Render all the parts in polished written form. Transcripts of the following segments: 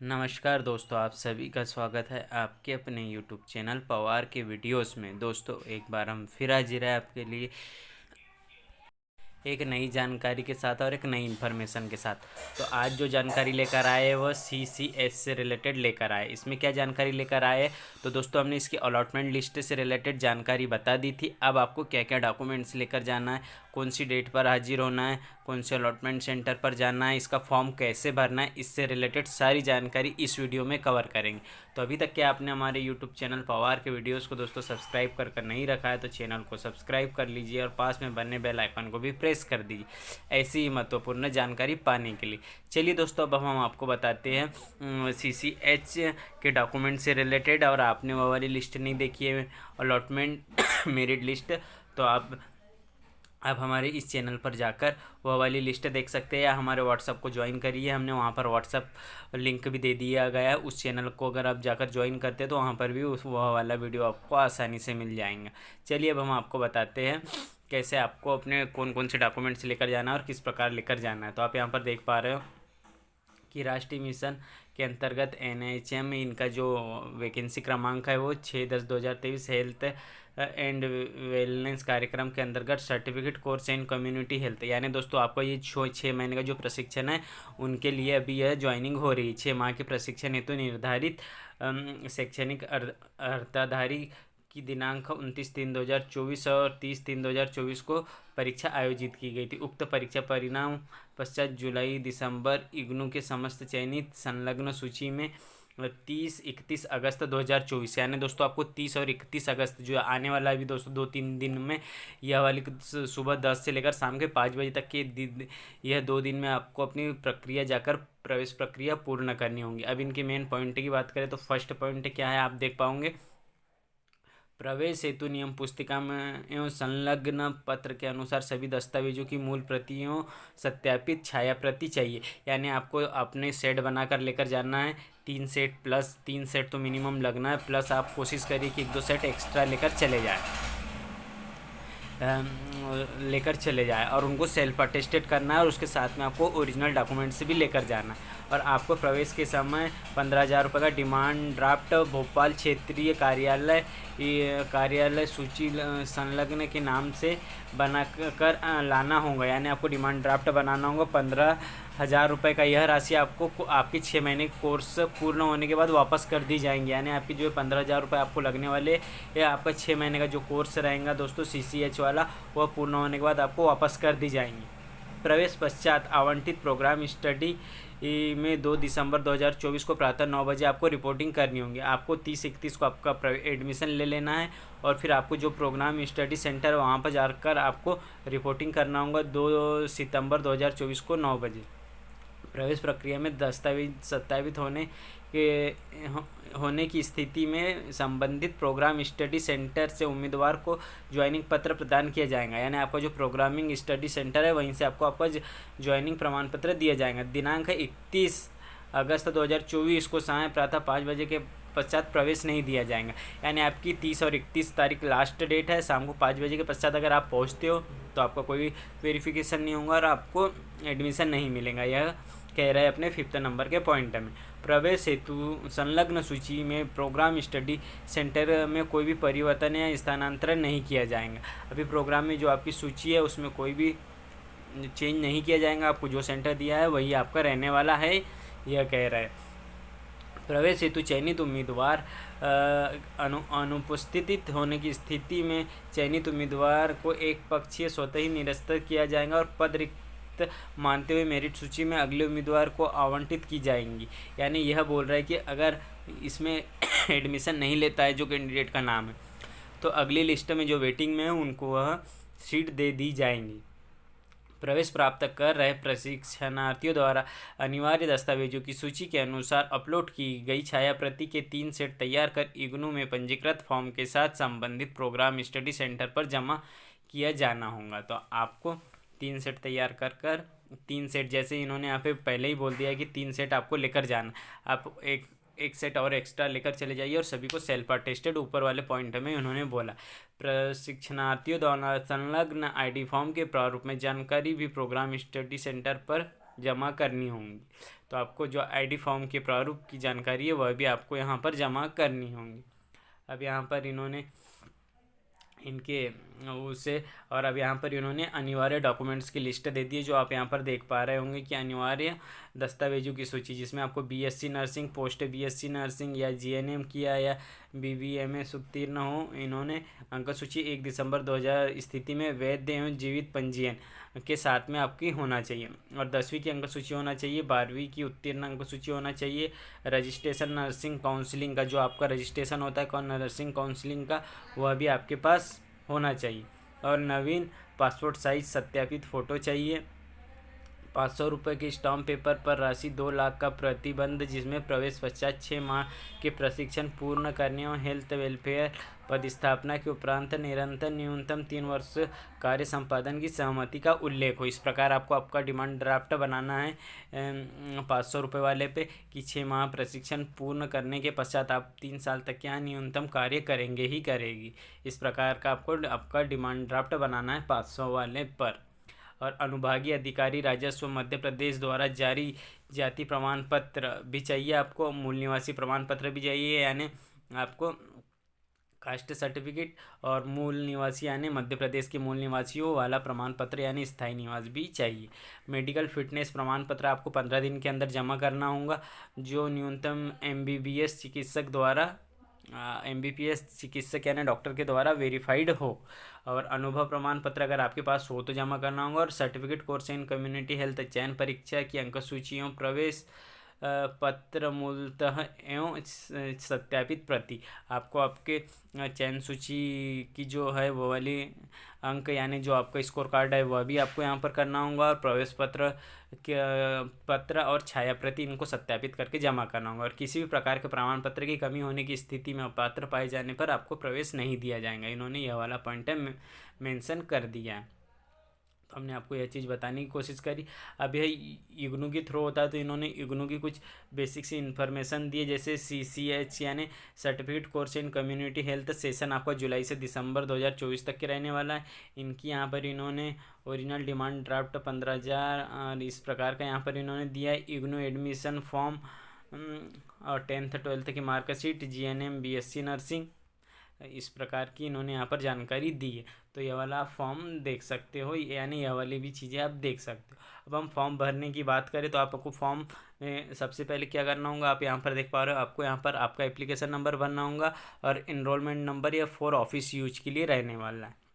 नमस्कार दोस्तों, आप सभी का स्वागत है आपके अपने यूट्यूब चैनल पवार के वीडियोस में। दोस्तों, एक बार हम फिर हाजिर हैं आपके लिए एक नई जानकारी के साथ और एक नई इन्फॉर्मेशन के साथ। तो आज जो जानकारी लेकर आए वह CCS से रिलेटेड लेकर आए। इसमें क्या जानकारी लेकर आए, तो दोस्तों हमने इसकी अलॉटमेंट लिस्ट से रिलेटेड जानकारी बता दी थी। अब आपको क्या क्या डॉक्यूमेंट्स लेकर जाना है, कौन सी डेट पर हाजिर होना है, कौन से अलॉटमेंट सेंटर पर जाना है, इसका फॉर्म कैसे भरना है, इससे रिलेटेड सारी जानकारी इस वीडियो में कवर करेंगे। तो अभी तक क्या आपने हमारे यूट्यूब चैनल पवार के वीडियोस को दोस्तों सब्सक्राइब कर नहीं रखा है तो चैनल को सब्सक्राइब कर लीजिए और पास में बनने बेल आइकन को भी प्रेस कर दीजिए ऐसी ही महत्वपूर्ण जानकारी पाने के लिए। चलिए दोस्तों, अब हम आपको बताते हैं CCH के डॉक्यूमेंट से रिलेटेड। और आपने वो वाली लिस्ट नहीं देखी है, अलॉटमेंट मेरिट लिस्ट, तो आप हमारे इस चैनल पर जाकर वह वाली लिस्ट देख सकते हैं या हमारे व्हाट्सअप को ज्वाइन करिए। हमने वहाँ पर व्हाट्सअप लिंक भी दे दिया गया है। उस चैनल को अगर आप जाकर ज्वाइन करते हैं तो वहाँ पर भी वह वाला वीडियो आपको आसानी से मिल जाएंगे। चलिए अब हम आपको बताते हैं कैसे आपको अपने कौन कौन से डॉक्यूमेंट्स लेकर जाना है और किस प्रकार लेकर जाना है। तो आप यहाँ पर देख पा रहे हो कि राष्ट्रीय मिशन के अंतर्गत NHM इनका जो वैकेंसी क्रमांक है वो 6/10/2023 हेल्थ एंड वेलनेस कार्यक्रम के अंतर्गत certificate course and community health, यानी दोस्तों आपको ये 6 महीने का जो प्रशिक्षण है उनके लिए अभी यह ज्वाइनिंग हो रही है। 6 माह के प्रशिक्षण हेतु निर्धारित शैक्षणिक अर्हताधारी की दिनांक 29/3/2024 और 30/3/2024 को परीक्षा आयोजित की गई थी। उक्त परीक्षा परिणाम पश्चात जुलाई दिसंबर इग्नू के समस्त चयनित संलग्न सूची में 30-31 अगस्त 2024, यानी दोस्तों आपको 30 और 31 अगस्त जो आने वाला है भी दोस्तों 2-3 दिन में, यह वाली सुबह 10 से लेकर शाम के 5 बजे तक के यह 2 दिन में आपको अपनी प्रक्रिया जाकर प्रवेश प्रक्रिया पूर्ण करनी होगी। अब इनके मेन पॉइंट की बात करें तो फर्स्ट पॉइंट क्या है आप देख पाओगे, प्रवेश हेतु नियम पुस्तिका में एवं संलग्न पत्र के अनुसार सभी दस्तावेजों की मूल प्रतियों सत्यापित छाया प्रति चाहिए। यानी आपको अपने सेट बनाकर लेकर जाना है, 3 सेट प्लस 3 सेट तो मिनिमम लगना है, प्लस आप कोशिश करिए कि 1-2 सेट एक्स्ट्रा लेकर चले जाए और उनको सेल्फ अटेस्टेड करना है और उसके साथ में आपको ओरिजिनल डॉक्यूमेंट्स भी लेकर जाना है। और आपको प्रवेश के समय 15,000 रुपये का डिमांड ड्राफ्ट भोपाल क्षेत्रीय कार्यालय सूची संलग्न के नाम से बना कर लाना होगा। यानी आपको डिमांड ड्राफ्ट बनाना होगा। 15,000 रुपये का यह राशि आपको आपकी 6 महीने कोर्स पूर्ण होने के बाद वापस कर दी जाएंगी। यानी आपकी जो 15,000 रुपये आपको लगने वाले, ये आपका 6 महीने का जो कोर्स रहेगा दोस्तों CCH वाला, वह पूर्ण होने के बाद आपको वापस कर दी जाएंगी। प्रवेश पश्चात आवंटित प्रोग्राम स्टडी में 2 दिसंबर 2024 को प्रातः 9 बजे आपको रिपोर्टिंग करनी होगी। आपको 30-31 को आपका एडमिशन ले लेना है और फिर आपको जो प्रोग्राम स्टडी सेंटर है वहाँ पर जाकर आपको रिपोर्टिंग करना होगा 2 सितंबर 2024 को 9 बजे। प्रवेश प्रक्रिया में दस्तावेज सत्यापित होने की स्थिति में संबंधित प्रोग्राम स्टडी सेंटर से उम्मीदवार को ज्वाइनिंग पत्र प्रदान किया जाएगा। यानी आपका जो प्रोग्रामिंग स्टडी सेंटर है वहीं से आपको आपका ज्वाइनिंग प्रमाण पत्र दिया जाएगा। दिनांक है 31 अगस्त 2024 को साय प्रातः 5 बजे के पश्चात प्रवेश नहीं दिया जाएगा। यानी आपकी 30 और 31 तारीख लास्ट डेट है। शाम को 5 बजे के पश्चात अगर आप पहुंचते हो तो आपका कोई वेरिफिकेशन नहीं होगा और आपको एडमिशन नहीं मिलेगा। यह कह रहे हैं अपने 5th नंबर के पॉइंट में। प्रवेश हेतु संलग्न सूची में प्रोग्राम स्टडी सेंटर में कोई भी परिवर्तन या स्थानांतरण नहीं किया जाएगा। अभी प्रोग्राम में जो आपकी सूची है उसमें कोई भी चेंज नहीं किया जाएगा। आपको जो सेंटर दिया है वही आपका रहने वाला है, यह कह रहा है। प्रवेश हेतु चयनित उम्मीदवार अनुपस्थित होने की स्थिति में चयनित उम्मीदवार को एक पक्षीय स्वतः ही निरस्त किया जाएगा और पद रिक्त मानते हुए मेरिट सूची में अगले उम्मीदवार को आवंटित की जाएंगी। यानी यह बोल रहा है कि अगर इसमें एडमिशन नहीं लेता है जो कैंडिडेट का नाम है तो अगली लिस्ट में जो वेटिंग में है उनको वह सीट दे दी जाएंगी। प्रवेश प्राप्त कर रहे प्रशिक्षणार्थियों द्वारा अनिवार्य दस्तावेजों की सूची के अनुसार अपलोड की गई छाया प्रति के 3 सेट तैयार कर इग्नू में पंजीकृत फॉर्म के साथ संबंधित प्रोग्राम स्टडी सेंटर पर जमा किया जाना होगा। तो आपको 3 सेट तैयार कर 3 सेट, जैसे इन्होंने यहाँ पे पहले ही बोल दिया है कि 3 सेट आपको लेकर जाना। आप एक सेट और एक्स्ट्रा लेकर चले जाइए और सभी को सेल्फ अटेस्टेड ऊपर वाले पॉइंट में उन्होंने बोला। प्रशिक्षणार्थियों द्वारा संलग्न ID फॉर्म के प्रारूप में जानकारी भी प्रोग्राम स्टडी सेंटर पर जमा करनी होंगी। तो आपको जो आईडी फॉर्म के प्रारूप की जानकारी है वह भी आपको यहाँ पर जमा करनी होंगी। अब यहाँ पर इन्होंने इनके उसे और अब यहाँ पर इन्होंने अनिवार्य डॉक्यूमेंट्स की लिस्ट दे दी है, जो आप यहाँ पर देख पा रहे होंगे कि अनिवार्य दस्तावेजों की सूची, जिसमें आपको BSc nursing, post BSc nursing या जीएनएम किया या बीबीएमएस उत्तीर्ण हो। इन्होंने अंक सूची 1 दिसंबर 2000 स्थिति में वैध एवं जीवित पंजीयन के साथ में आपकी होना चाहिए, और 10वीं की अंक सूची होना चाहिए, 12वीं की उत्तीर्ण अंक सूची होना चाहिए। रजिस्ट्रेशन नर्सिंग काउंसलिंग का जो आपका रजिस्ट्रेशन होता है नर्सिंग काउंसलिंग का, वह भी आपके पास होना चाहिए। और नवीन पासपोर्ट साइज सत्यापित फ़ोटो चाहिए। 500 रुपये के स्टाम्प पेपर पर राशि 2 लाख का प्रतिबंध, जिसमें प्रवेश पश्चात 6 माह के प्रशिक्षण पूर्ण करने और हेल्थ वेलफेयर पदस्थापना के उपरांत निरंतर न्यूनतम 3 वर्ष कार्य संपादन की सहमति का उल्लेख हो। इस प्रकार आपको आपका डिमांड ड्राफ्ट बनाना है 500 रुपये वाले पे कि 6 माह प्रशिक्षण पूर्ण करने के पश्चात आप 3 साल तक यहाँ न्यूनतम कार्य करेंगे ही करेगी। इस प्रकार का आपको आपका डिमांड ड्राफ्ट बनाना है 500 वाले पर। और अनुभागीय अधिकारी राजस्व मध्य प्रदेश द्वारा जारी जाति प्रमाण पत्र भी चाहिए आपको, मूल निवासी प्रमाण पत्र भी चाहिए, यानी आपको कास्ट सर्टिफिकेट और मूल निवासी यानी मध्य प्रदेश के मूल निवासियों वाला प्रमाण पत्र यानी स्थायी निवास भी चाहिए। मेडिकल फिटनेस प्रमाण पत्र आपको 15 दिन के अंदर जमा करना होगा, जो न्यूनतम एमबीबीएस चिकित्सक द्वारा एमबीपीएस चिकित्सक यानी डॉक्टर के द्वारा वेरीफाइड हो। और अनुभव प्रमाण पत्र अगर आपके पास हो तो जमा करना होगा। और certificate course in community health चयन परीक्षा की अंक सूचियों प्रवेश पत्र मूलतः एवं सत्यापित प्रति, आपको आपके चयन सूची की जो है वो वाली अंक यानी जो आपका स्कोर कार्ड है वह भी आपको यहाँ पर करना होगा। और प्रवेश पत्र पत्र और छाया प्रति इनको सत्यापित करके जमा करना होगा। और किसी भी प्रकार के प्रमाण पत्र की कमी होने की स्थिति में अपात्र पाए जाने पर आपको प्रवेश नहीं दिया जाएगा। इन्होंने यह वाला पॉइंट मेंशन कर दिया है। तो हमने आपको यह चीज़ बताने की कोशिश करी। अब यह इग्नू के थ्रू होता है, तो इन्होंने इग्नू की कुछ बेसिक सी इन्फॉर्मेशन दी है, जैसे CCH यानी certificate course in community health session आपका जुलाई से दिसंबर 2024 तक के रहने वाला है। इनकी यहाँ पर इन्होंने ओरिजिनल डिमांड ड्राफ्ट 15,000 और इस प्रकार का यहाँ पर इन्होंने दिया है। इग्नू एडमिशन फॉर्म और 10th 12th की मार्कशीट, GNM BSc नर्सिंग, इस प्रकार की इन्होंने यहाँ पर जानकारी दी है। तो यह वाला आप फॉर्म देख सकते हो, यानी यह वाली भी चीज़ें आप देख सकते हो। अब हम फॉर्म भरने की बात करें तो आपको फॉर्म में सबसे पहले क्या करना होगा, आप यहाँ पर देख पा रहे हो, आपको यहाँ पर आपका एप्लीकेशन नंबर भरना होगा और इनरोलमेंट नंबर या फॉर ऑफिस यूज के लिए रहने वाला है।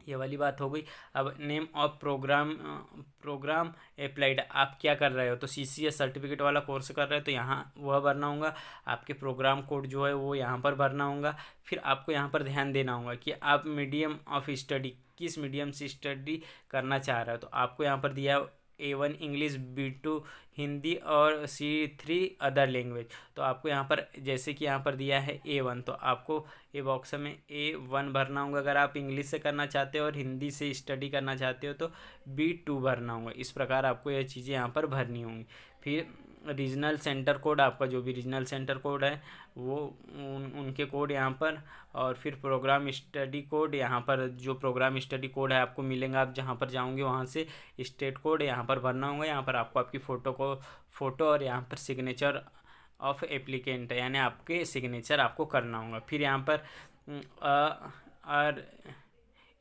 ये वाली बात हो गई। अब नेम ऑफ प्रोग्राम अप्लाइड, आप क्या कर रहे हो, तो CCS सर्टिफिकेट वाला कोर्स कर रहे हो तो यहाँ वह भरना होगा। आपके प्रोग्राम कोड जो है वो यहाँ पर भरना होगा। फिर आपको यहाँ पर ध्यान देना होगा कि आप मीडियम ऑफ स्टडी किस मीडियम से स्टडी करना चाह रहे हो। तो आपको यहाँ पर दिया A1 इंग्लिश, B2 हिंदी और C3 अदर लैंग्वेज। तो आपको यहाँ पर जैसे कि यहाँ पर दिया है A1, तो आपको ए बॉक्स में A1 भरना होगा अगर आप इंग्लिश से करना चाहते हो, और हिंदी से स्टडी करना चाहते हो तो B2 भरना होगा। इस प्रकार आपको यह चीज़ें यहाँ पर भरनी होंगी। फिर रीजनल सेंटर कोड, आपका जो भी रीजनल सेंटर कोड है वो उनके कोड यहाँ पर, और फिर प्रोग्राम स्टडी कोड, यहाँ पर जो प्रोग्राम स्टडी कोड है आपको मिलेगा, आप जहाँ पर जाओगे वहाँ से स्टेट कोड यहाँ पर भरना होगा। यहाँ पर आपको आपकी फ़ोटो और यहाँ पर सिग्नेचर ऑफ एप्लीकेंट यानी आपके सिग्नेचर आपको करना होगा। फिर यहाँ पर और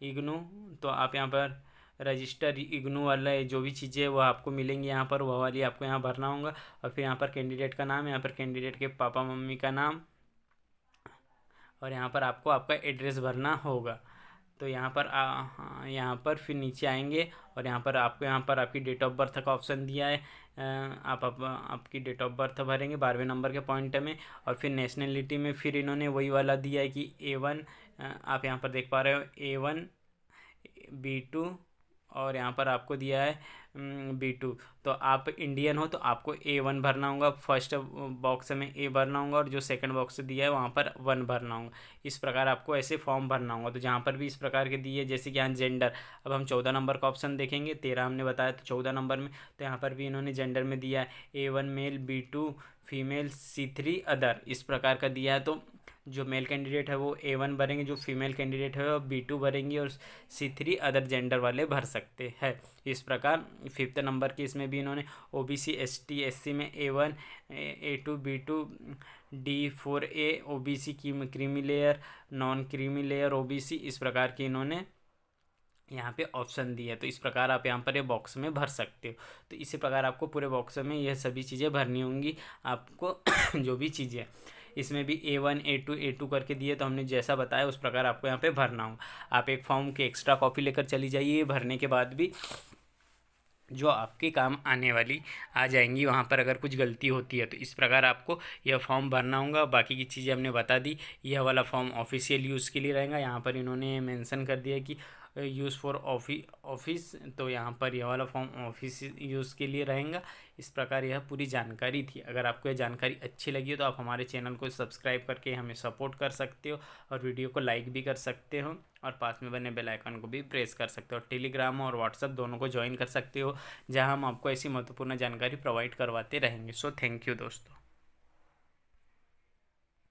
इग्नू, तो आप यहाँ पर रजिस्टर इग्नू वाला जो भी चीज़ें वो आपको मिलेंगी यहाँ पर, वह वाली आपको यहाँ भरना होगा। और फिर यहाँ पर कैंडिडेट का नाम, यहाँ पर कैंडिडेट के पापा मम्मी का नाम, और यहाँ पर आपको आपका एड्रेस भरना होगा। तो यहाँ पर फिर नीचे आएंगे और यहाँ पर आपकी डेट ऑफ बर्थ का ऑप्शन दिया है। आपकी डेट ऑफ बर्थ भरेंगे 12वें नंबर के पॉइंट में। और फिर नेशनलिटी में फिर इन्होंने वही वाला दिया है कि A1, आप यहाँ पर देख पा रहे हो A1 B2 और यहाँ पर आपको दिया है B2। तो आप इंडियन हो तो आपको A1 भरना होगा, फर्स्ट बॉक्स में A भरना होगा, और जो सेकंड बॉक्स दिया है वहाँ पर 1 भरना होगा। इस प्रकार आपको ऐसे फॉर्म भरना होगा। तो जहाँ पर भी इस प्रकार के दिए, जैसे कि यहाँ जेंडर, अब हम 14 नंबर का ऑप्शन देखेंगे, 13 हमने बताया तो 14 नंबर में, तो यहाँ पर भी इन्होंने जेंडर में दिया है A1 mail, B2 female, C3 other, इस प्रकार का दिया है। तो जो मेल कैंडिडेट है वो A1 भरेंगे, जो फीमेल कैंडिडेट है वो B2 भरेंगी, और C3 अदर जेंडर वाले भर सकते हैं। इस प्रकार 5th नंबर की इसमें भी इन्होंने OBC ST SC में A1 A2 B2 D4A OBC की creamy layer, non creamy layer OBC, इस प्रकार की इन्होंने यहाँ पे ऑप्शन दिया है। तो इस प्रकार आप यहाँ पर ये बॉक्स में भर सकते हो। तो इसी प्रकार आपको पूरे बॉक्स में यह सभी चीज़ें भरनी होंगी आपको जो भी चीज़ें इसमें भी A1 A2 A2 करके दिए, तो हमने जैसा बताया उस प्रकार आपको यहाँ पे भरना होगा। आप एक फॉर्म की एक्स्ट्रा कॉपी लेकर चली जाइए, भरने के बाद भी जो आपके काम आने वाली आ जाएंगी। वहाँ पर अगर कुछ गलती होती है तो इस प्रकार आपको यह फॉर्म भरना होगा। बाकी की चीज़ें हमने बता दी। यह वाला फॉर्म ऑफिशियल यूज़ के लिए रहेगा। यहाँ पर इन्होंने मेंशन कर दिया कि यूज़ फॉर ऑफिस, तो यहाँ पर यह वाला फॉर्म ऑफिस यूज़ के लिए रहेगा। इस प्रकार यह पूरी जानकारी थी। अगर आपको यह जानकारी अच्छी लगी हो तो आप हमारे चैनल को सब्सक्राइब करके हमें सपोर्ट कर सकते हो और वीडियो को लाइक भी कर सकते हो और पास में बने बेल आइकन को भी प्रेस कर सकते हो। टेलीग्राम और व्हाट्सएप दोनों को ज्वाइन कर सकते हो, जहां हम आपको ऐसी महत्वपूर्ण जानकारी प्रोवाइड करवाते रहेंगे। सो थैंक यू दोस्तों।